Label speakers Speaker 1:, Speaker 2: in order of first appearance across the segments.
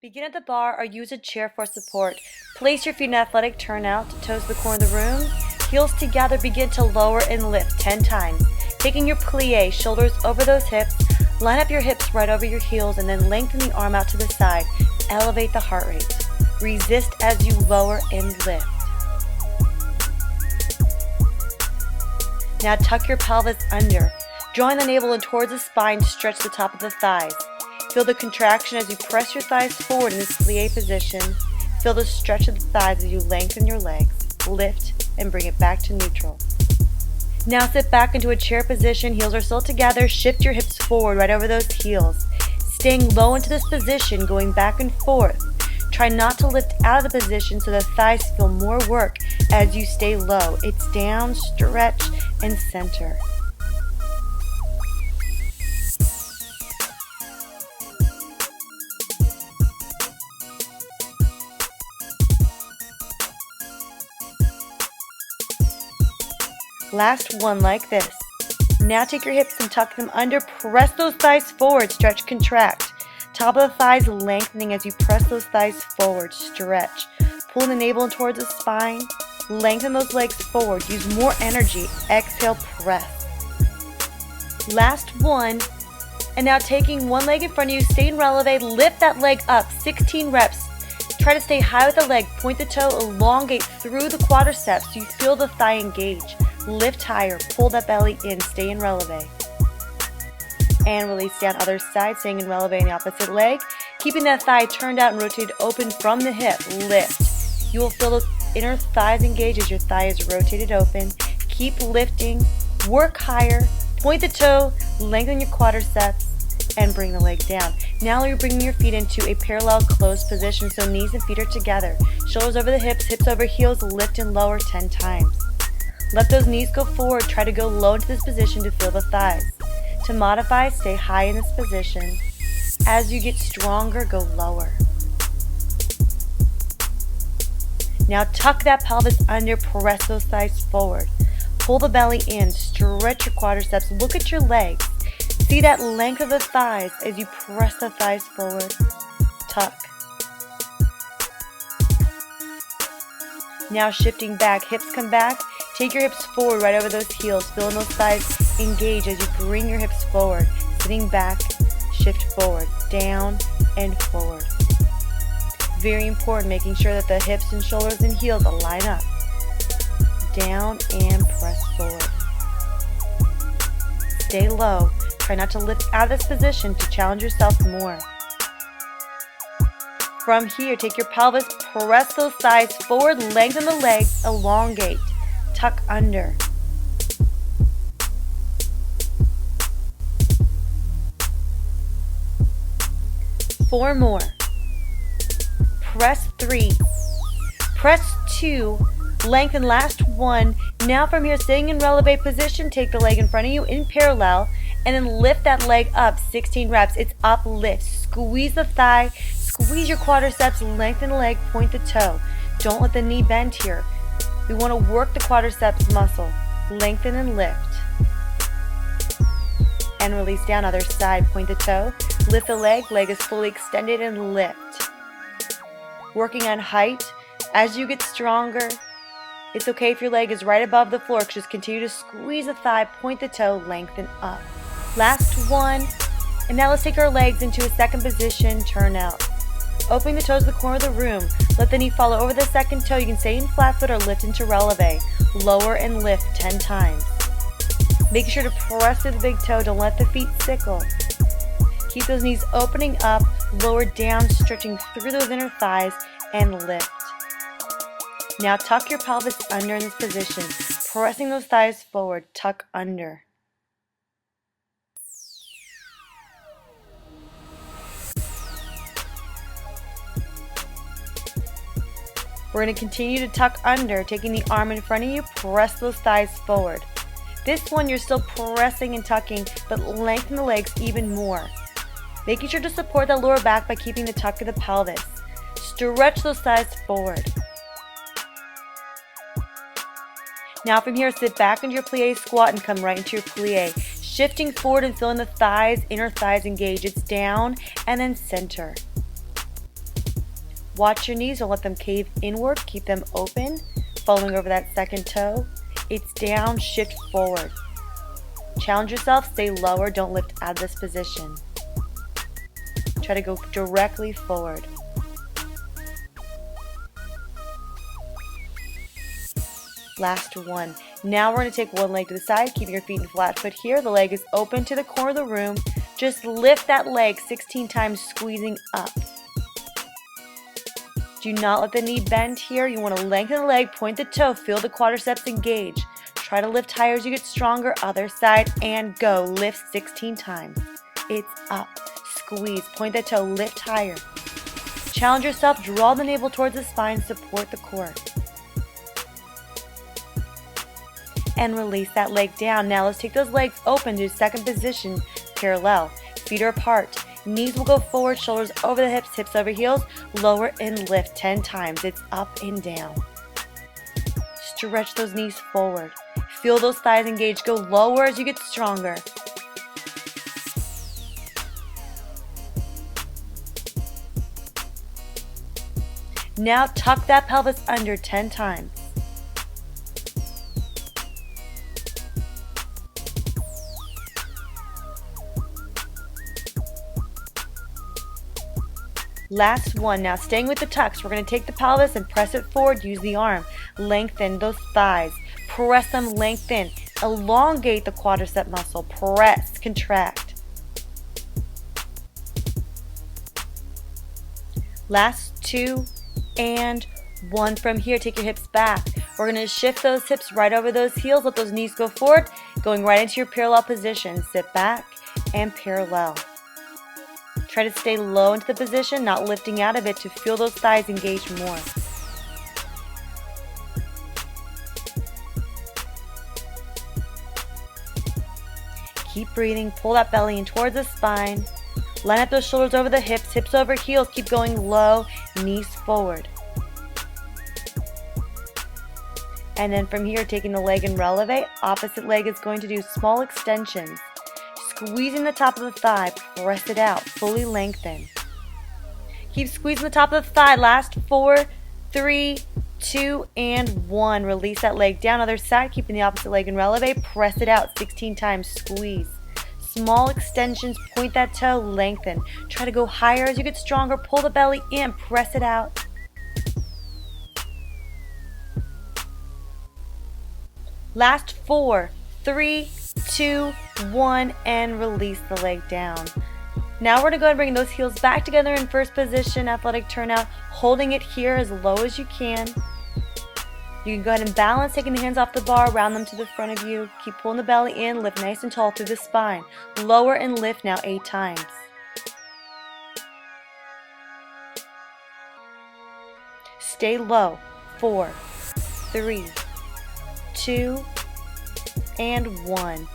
Speaker 1: Begin at the bar or use a chair for support. Place your feet in athletic turnout, toes to the corner of the room. Heels together, begin to lower and lift 10 times. Taking your plie, shoulders over those hips. Line up your hips right over your heels and then lengthen the arm out to the side. Elevate the heart rate. Resist as you lower and lift. Now tuck your pelvis under. Drawing the navel in towards the spine, stretch the top of the thighs. Feel the contraction as you press your thighs forward in this plie position. Feel the stretch of the thighs as you lengthen your legs. Lift and bring it back to neutral. Now sit back into a chair position. Heels are still together. Shift your hips forward right over those heels. Staying low into this position, going back and forth. Try not to lift out of the position so the thighs feel more work as you stay low. It's down, stretch, and center. Last one like this. Now take your hips and tuck them under. Press those thighs forward. Stretch, contract. Top of the thighs lengthening as you press those thighs forward. Stretch. Pulling the navel in towards the spine. Lengthen those legs forward. Use more energy. Exhale, press. Last one. And now taking one leg in front of you, stay in releve. Lift that leg up. 16 reps. Try to stay high with the leg. Point the toe. Elongate through the quadriceps so you feel the thigh engage. Lift higher, pull that belly in, stay in releve. And release down other side, staying in releve in the opposite leg. Keeping that thigh turned out and rotated open from the hip, lift. You will feel those inner thighs engage as your thigh is rotated open. Keep lifting, work higher, point the toe, lengthen your quadriceps, and bring the leg down. Now you're bringing your feet into a parallel closed position, so knees and feet are together. Shoulders over the hips, hips over heels, lift and lower 10 times. Let those knees go forward. Try to go low into this position to feel the thighs. To modify, stay high in this position. As you get stronger, go lower. Now tuck that pelvis under, press those thighs forward. Pull the belly in, stretch your quadriceps, look at your legs. See that length of the thighs as you press the thighs forward. Tuck. Now shifting back, hips come back. Take your hips forward right over those heels, feeling those thighs engage as you bring your hips forward. Sitting back, shift forward, down and forward. Very important, making sure that the hips and shoulders and heels align up. Down and press forward. Stay low. Try not to lift out of this position to challenge yourself more. From here, take your pelvis, press those thighs forward, lengthen the legs, elongate. Tuck under. Four more. Press 3. Press 2. Lengthen last one. Now from here, sitting in releve position, take the leg in front of you in parallel and then lift that leg up 16 reps. It's uplift. Squeeze the thigh, squeeze your quadriceps, lengthen the leg, point the toe. Don't let the knee bend here. We want to work the quadriceps muscle. Lengthen and lift. And release down other side. Point the toe. Lift the leg. Leg is fully extended and lift. Working on height. As you get stronger, it's okay if your leg is right above the floor. Just continue to squeeze the thigh. Point the toe. Lengthen up. Last one. And now let's take our legs into a second position. Turn out. Opening the toes to the corner of the room. Let the knee follow over the second toe. You can stay in flat foot or lift into releve. Lower and lift 10 times. Make sure to press through the big toe. Don't let the feet sickle. Keep those knees opening up, lower down, stretching through those inner thighs, and lift. Now tuck your pelvis under in this position. Pressing those thighs forward. Tuck under. We're going to continue to tuck under, taking the arm in front of you, press those thighs forward. This one you're still pressing and tucking, but lengthen the legs even more. Making sure to support the lower back by keeping the tuck of the pelvis. Stretch those thighs forward. Now from here, sit back into your plie squat and come right into your plie. Shifting forward and feeling the thighs, inner thighs engage. It's down and then center. Watch your knees, don't let them cave inward, keep them open, following over that second toe. It's down, shift forward. Challenge yourself, stay lower, don't lift out of this position. Try to go directly forward. Last one. Now we're going to take one leg to the side, keeping your feet in flat foot here. The leg is open to the corner of the room. Just lift that leg 16 times, squeezing up. Do not let the knee bend here. You want to lengthen the leg, point the toe, feel the quadriceps engage. Try to lift higher as you get stronger. Other side and go. Lift 16 times. It's up. Squeeze. Point the toe. Lift higher. Challenge yourself. Draw the navel towards the spine. Support the core. And release that leg down. Now let's take those legs open to second position, parallel. Feet are apart. Knees will go forward, shoulders over the hips, hips over heels. Lower and lift 10 times. It's up and down. Stretch those knees forward. Feel those thighs engage. Go lower as you get stronger. Now tuck that pelvis under 10 times. Last one. Now staying with the tucks, we're going to take the pelvis and press it forward. Use the arm. Lengthen those thighs. Press them, lengthen. Elongate the quadricep muscle. Press, contract. Last 2 and 1 from here. Take your hips back. We're going to shift those hips right over those heels. Let those knees go forward. Going right into your parallel position. Sit back and parallel. Try to stay low into the position, not lifting out of it to feel those thighs engage more. Keep breathing. Pull that belly in towards the spine. Line up those shoulders over the hips, hips over heels. Keep going low, knees forward. And then from here, taking the leg and releve. Opposite leg is going to do small extensions. Squeezing the top of the thigh, press it out, fully lengthen. Keep squeezing the top of the thigh. Last 4, 3, 2, and 1. Release that leg down. Other side, keeping the opposite leg in releve. Press it out 16 times. Squeeze. Small extensions. Point that toe. Lengthen. Try to go higher as you get stronger. Pull the belly in. Press it out. Last 4, 3, 2, 1, and release the leg down. Now we're going to go ahead and bring those heels back together in first position, athletic turnout, holding it here as low as you can. You can go ahead and balance, taking the hands off the bar, round them to the front of you. Keep pulling the belly in, lift nice and tall through the spine. Lower and lift now 8 times. Stay low. 4, 3, 2, and 1.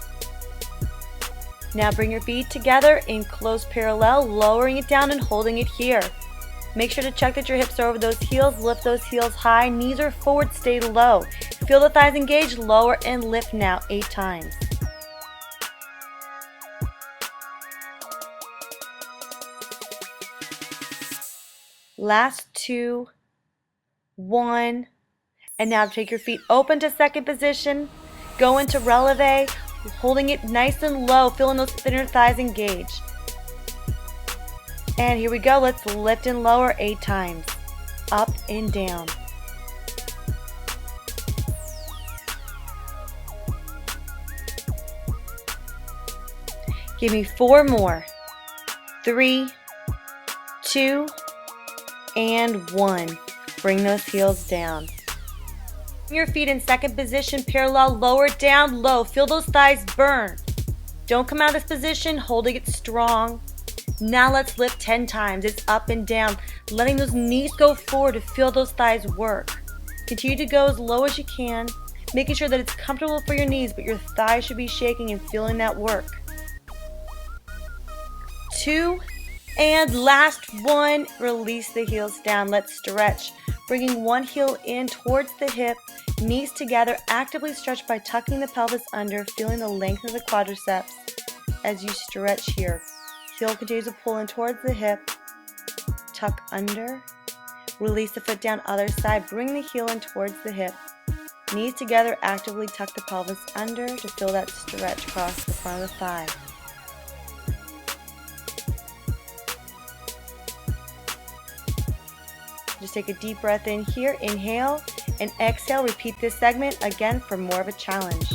Speaker 1: Now bring your feet together in close parallel, lowering it down and holding it here. Make sure to check that your hips are over those heels. Lift those heels high. Knees are forward. Stay low. Feel the thighs engage. Lower and lift now 8 times. Last 2, 1. And now take your feet open to second position. Go into releve, holding it nice and low, feeling those thinner thighs engage. And here we go. Let's lift and lower 8 times. Up and down. Give me 4 more. 3, 2, and 1. Bring those heels down. Bring your feet in second position, parallel, lower down, low. Feel those thighs burn. Don't come out of this position, holding it strong. Now let's lift 10 times. It's up and down, letting those knees go forward to feel those thighs work. Continue to go as low as you can, making sure that it's comfortable for your knees, but your thighs should be shaking and feeling that work. 2, and last 1. Release the heels down. Let's stretch. Bringing one heel in towards the hip, knees together, actively stretch by tucking the pelvis under, feeling the length of the quadriceps as you stretch here. Heel continues to pull in towards the hip, tuck under, Release the foot down other side. Bring the heel in towards the hip. Knees together, actively tuck the pelvis under to feel that stretch across the front of the thigh. Just take a deep breath in here, inhale, and exhale. Repeat this segment again for more of a challenge.